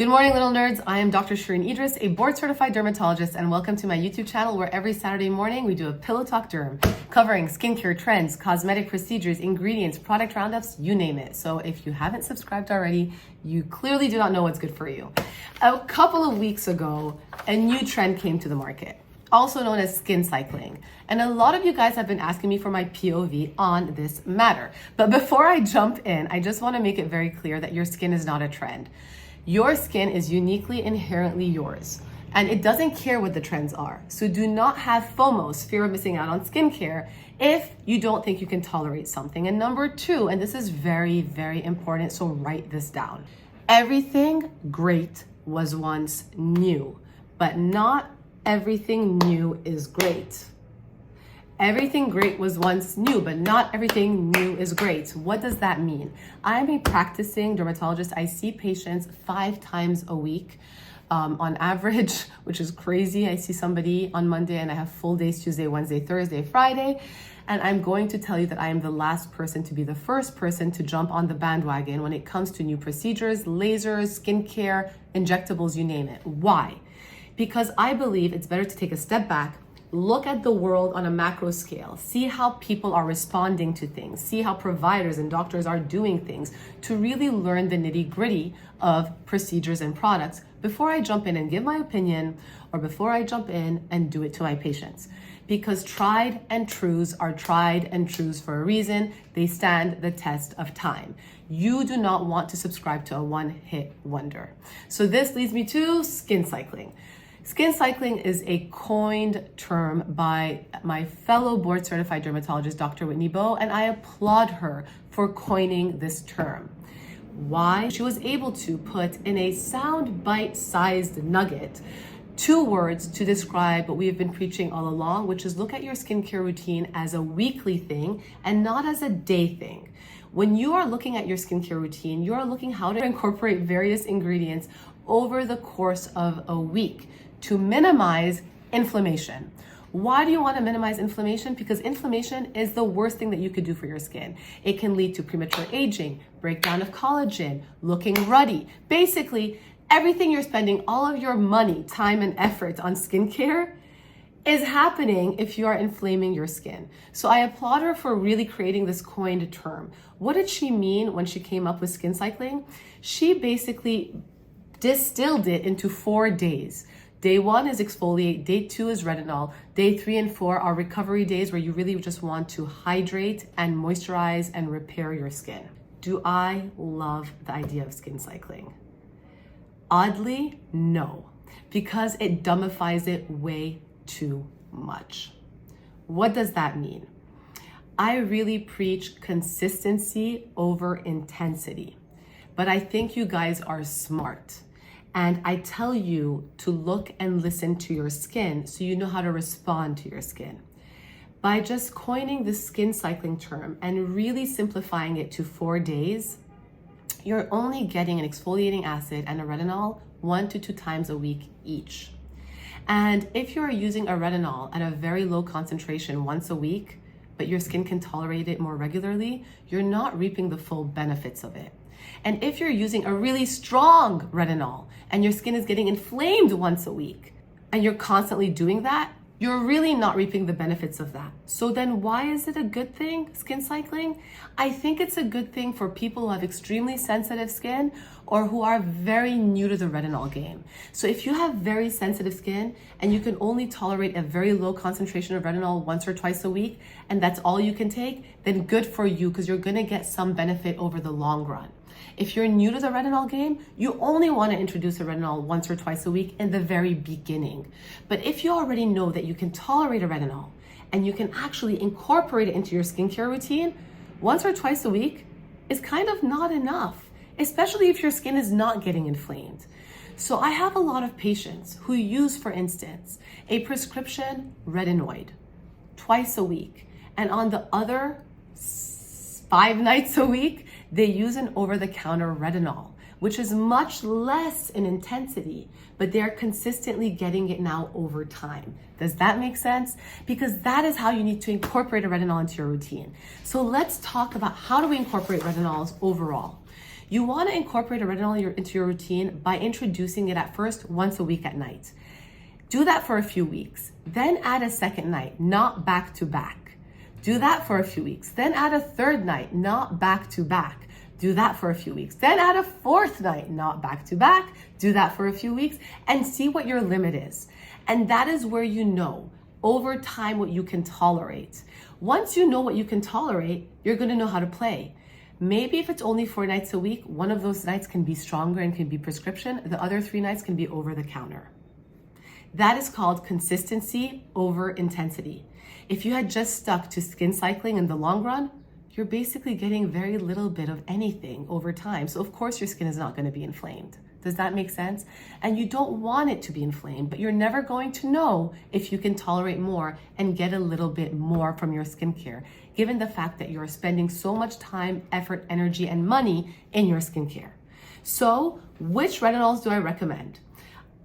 Good morning, little nerds. I am Dr. Shereene Idriss, a board-certified dermatologist, and welcome to my YouTube channel where every Saturday morning we do a Pillow Talk Derm, covering skincare trends, cosmetic procedures, ingredients, product roundups, you name it. So if you haven't subscribed already, you clearly do not know what's good for you. A couple of weeks ago, a new trend came to the market, also known as skin cycling. And a lot of you guys have been asking me for my POV on this matter. But before I jump in, I just want to make it very clear that your skin is not a trend. Your skin is uniquely, inherently yours, and it doesn't care what the trends are. So do not have FOMO, fear of missing out on skincare, if you don't think you can tolerate something. And number two, and this is very, very important, so write this down. Everything great was once new, but not everything new is great. Everything great was once new, but not everything new is great. What does that mean? I'm a practicing dermatologist. I see patients 5 times a week on average, which is crazy. I see somebody on Monday and I have full days Tuesday, Wednesday, Thursday, Friday. And I'm going to tell you that I am the last person to be the first person to jump on the bandwagon when it comes to new procedures, lasers, skincare, injectables, you name it. Why? Because I believe it's better to take a step back, look at the world on a macro scale, see how people are responding to things, see how providers and doctors are doing things to really learn the nitty-gritty of procedures and products before I jump in and give my opinion, or before I jump in and do it to my patients. Because tried and trues are tried and trues for a reason. They stand the test of time. You do not want to subscribe to a one-hit wonder. So this leads me to skin cycling. Skin cycling is a coined term by my fellow board-certified dermatologist, Dr. Whitney Bowe, and I applaud her for coining this term. Why? She was able to put in a sound bite-sized nugget 2 words to describe what we have been preaching all along, which is look at your skincare routine as a weekly thing and not as a day thing. When you are looking at your skincare routine, you are looking how to incorporate various ingredients over the course of a week to minimize inflammation. Why do you want to minimize inflammation? Because inflammation is the worst thing that you could do for your skin. It can lead to premature aging, breakdown of collagen, looking ruddy. Basically, everything you're spending all of your money, time, and effort on skincare is happening if you are inflaming your skin. So I applaud her for really creating this coined term. What did she mean when she came up with skin cycling? She basically distilled it into 4 days. Day 1 is exfoliate, day 2 is retinol, day 3 and 4 are recovery days where you really just want to hydrate and moisturize and repair your skin. Do I love the idea of skin cycling? Oddly, no, because it dumbifies it way too much. What does that mean? I really preach consistency over intensity, but I think you guys are smart. And I tell you to look and listen to your skin so you know how to respond to your skin. By just coining the skin cycling term and really simplifying it to 4 days, you're only getting an exfoliating acid and a retinol 1 to 2 times a week each. And if you're using a retinol at a very low concentration once a week, but your skin can tolerate it more regularly, you're not reaping the full benefits of it. And if you're using a really strong retinol and your skin is getting inflamed once a week and you're constantly doing that, you're really not reaping the benefits of that. So then why is it a good thing, skin cycling? I think it's a good thing for people who have extremely sensitive skin or who are very new to the retinol game. So if you have very sensitive skin and you can only tolerate a very low concentration of retinol once or twice a week, and that's all you can take, then good for you, because you're gonna get some benefit over the long run. If you're new to the retinol game, you only want to introduce a retinol once or twice a week in the very beginning. But if you already know that you can tolerate a retinol and you can actually incorporate it into your skincare routine, once or twice a week is kind of not enough, especially if your skin is not getting inflamed. So I have a lot of patients who use, for instance, a prescription retinoid twice a week, and on the other 5 nights a week, they use an over-the-counter retinol, which is much less in intensity, but they're consistently getting it now over time. Does that make sense? Because that is how you need to incorporate a retinol into your routine. So let's talk about how do we incorporate retinols overall. You want to incorporate a retinol into your routine by introducing it at first once a week at night. Do that for a few weeks, then add a second night, not back to back. Do that for a few weeks, then add a third night, not back to back. Do that for a few weeks, then add a fourth night, not back to back. Do that for a few weeks and see what your limit is. And that is where you know over time what you can tolerate. Once you know what you can tolerate, you're going to know how to play. Maybe if it's only 4 nights a week, one of those nights can be stronger and can be prescription. The other 3 nights can be over the counter. That is called consistency over intensity. If you had just stuck to skin cycling in the long run, you're basically getting very little bit of anything over time. So of course your skin is not going to be inflamed. Does that make sense? And you don't want it to be inflamed, but you're never going to know if you can tolerate more and get a little bit more from your skincare, given the fact that you're spending so much time, effort, energy, and money in your skincare. So which retinols do I recommend?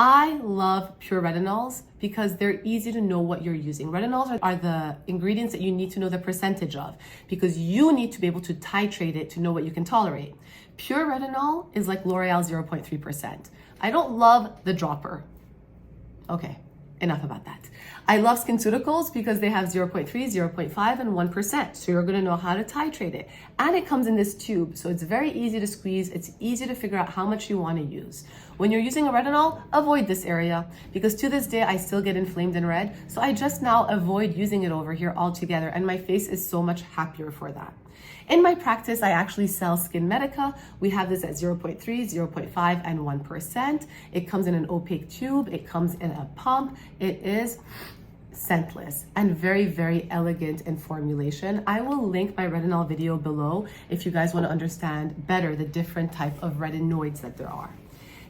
I love pure retinols because they're easy to know what you're using. Retinols are the ingredients that you need to know the percentage of because you need to be able to titrate it to know what you can tolerate. Pure retinol is like L'Oreal 0.3%. I don't love the dropper. Okay, enough about that. I love SkinCeuticals because they have 0.3, 0.5, and 1%. So you're gonna know how to titrate it. And it comes in this tube, so it's very easy to squeeze. It's easy to figure out how much you wanna use. When you're using a retinol, avoid this area because to this day, I still get inflamed and red. So I just now avoid using it over here altogether. And my face is so much happier for that. In my practice, I actually sell Skin Medica. We have this at 0.3, 0.5, and 1%. It comes in an opaque tube. It comes in a pump. It is scentless and very, very elegant in formulation. I will link my retinol video below if you guys want to understand better the different type of retinoids that there are.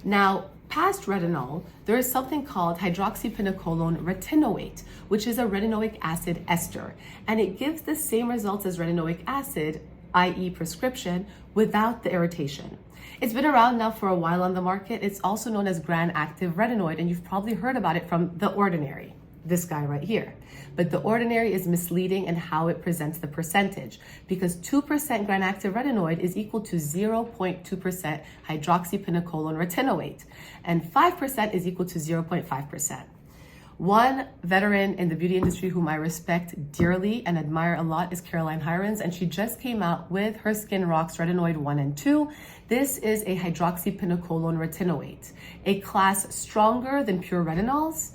Now, past retinol, there is something called hydroxypinocolone retinoate, which is a retinoic acid ester, and it gives the same results as retinoic acid, i.e. prescription, without the irritation. It's been around now for a while on the market. It's also known as gram-active retinoid, and you've probably heard about it from The Ordinary, this guy right here. But The Ordinary is misleading in how it presents the percentage because 2% gram-active retinoid is equal to 0.2% hydroxypinocolone retinoate, and 5% is equal to 0.5%. One veteran in the beauty industry whom I respect dearly and admire a lot is Caroline Hirons, and she just came out with her Skin Rocks Retinoid 1 and 2. This is a hydroxypinocolone retinoate, a class stronger than pure retinols,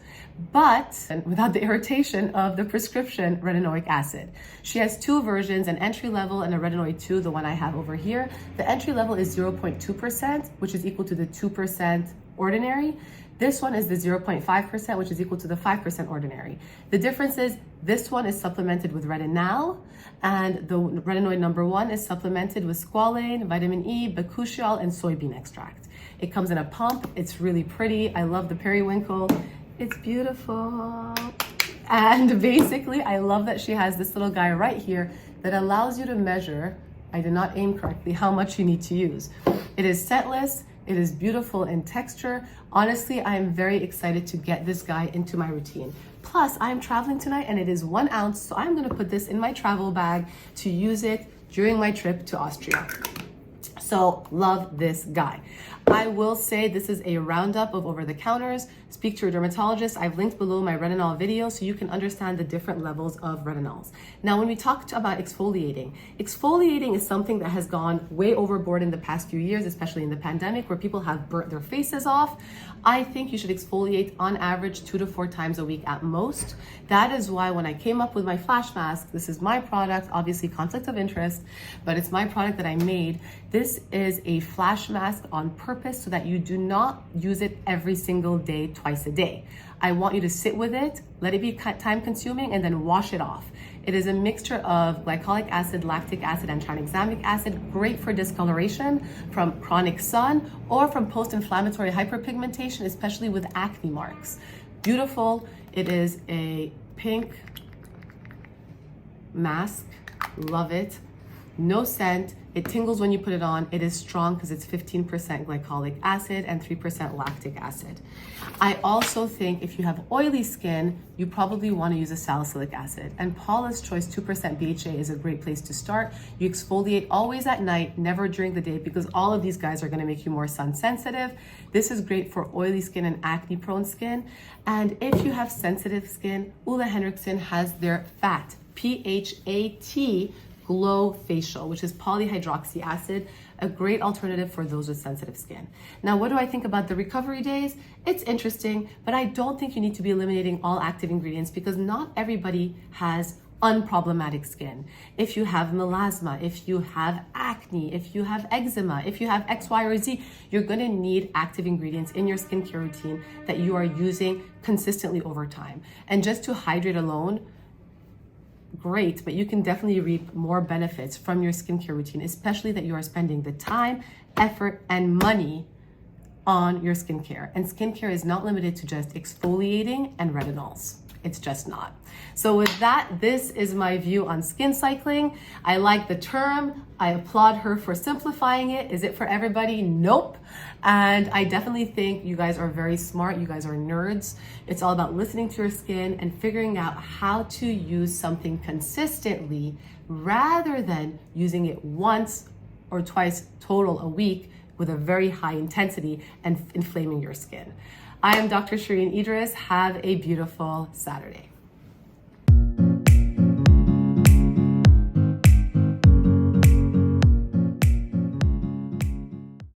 but without the irritation of the prescription retinoic acid. She has 2 versions, an entry level and a retinoid 2, the one I have over here. The entry level is 0.2%, which is equal to the 2% ordinary. This one is the 0.5%, which is equal to the 5% ordinary. The difference is this one is supplemented with retinol, and the retinoid number 1 is supplemented with squalane, vitamin E, bakuchiol, and soybean extract. It comes in a pump. It's really pretty. I love the periwinkle. It's beautiful. And basically, I love that she has this little guy right here that allows you to measure, I did not aim correctly, how much you need to use. It is scentless. It is beautiful in texture. Honestly, I am very excited to get this guy into my routine. Plus, I am traveling tonight and it is 1 ounce, so I'm gonna put this in my travel bag to use it during my trip to Austria. So love this guy. I will say this is a roundup of over-the-counters. Speak to your dermatologist. I've linked below my retinol video so you can understand the different levels of retinols. Now, when we talked about exfoliating is something that has gone way overboard in the past few years, especially in the pandemic, where people have burnt their faces off. I think you should exfoliate on average 2 to 4 times a week at most. That is why when I came up with my flash mask, this is my product, obviously conflict of interest, but it's my product that I made. This is a flash mask on purpose so that you do not use it every single day, twice a day. I want you to sit with it, let it be time consuming, and then wash it off. It is a mixture of glycolic acid, lactic acid, and tranexamic acid, great for discoloration from chronic sun or from post-inflammatory hyperpigmentation, especially with acne marks. Beautiful. It is a pink mask. Love it. No scent. It tingles when you put it on. It is strong because it's 15% glycolic acid and 3% lactic acid. I also think if you have oily skin, you probably want to use a salicylic acid. And Paula's Choice 2% BHA is a great place to start. You exfoliate always at night, never during the day, because all of these guys are going to make you more sun sensitive. This is great for oily skin and acne prone skin. And if you have sensitive skin, Ole Henriksen has their PHAT, P-H-A-T, Glow Facial, which is polyhydroxy acid, a great alternative for those with sensitive skin. Now, what do I think about the recovery days? It's interesting, but I don't think you need to be eliminating all active ingredients because not everybody has unproblematic skin. If you have melasma, if you have acne, if you have eczema, if you have X, Y, or Z, you're gonna need active ingredients in your skincare routine that you are using consistently over time. And just to hydrate alone, great, but you can definitely reap more benefits from your skincare routine, especially that you are spending the time, effort, and money on your skincare. And skincare is not limited to just exfoliating and retinols. It's just not. So with that, this is my view on skin cycling. I like the term. I applaud her for simplifying it. Is it for everybody? Nope. And I definitely think you guys are very smart. You guys are nerds. It's all about listening to your skin and figuring out how to use something consistently rather than using it once or twice total a week with a very high intensity and inflaming your skin. I am Dr. Shereene Idriss. Have a beautiful Saturday.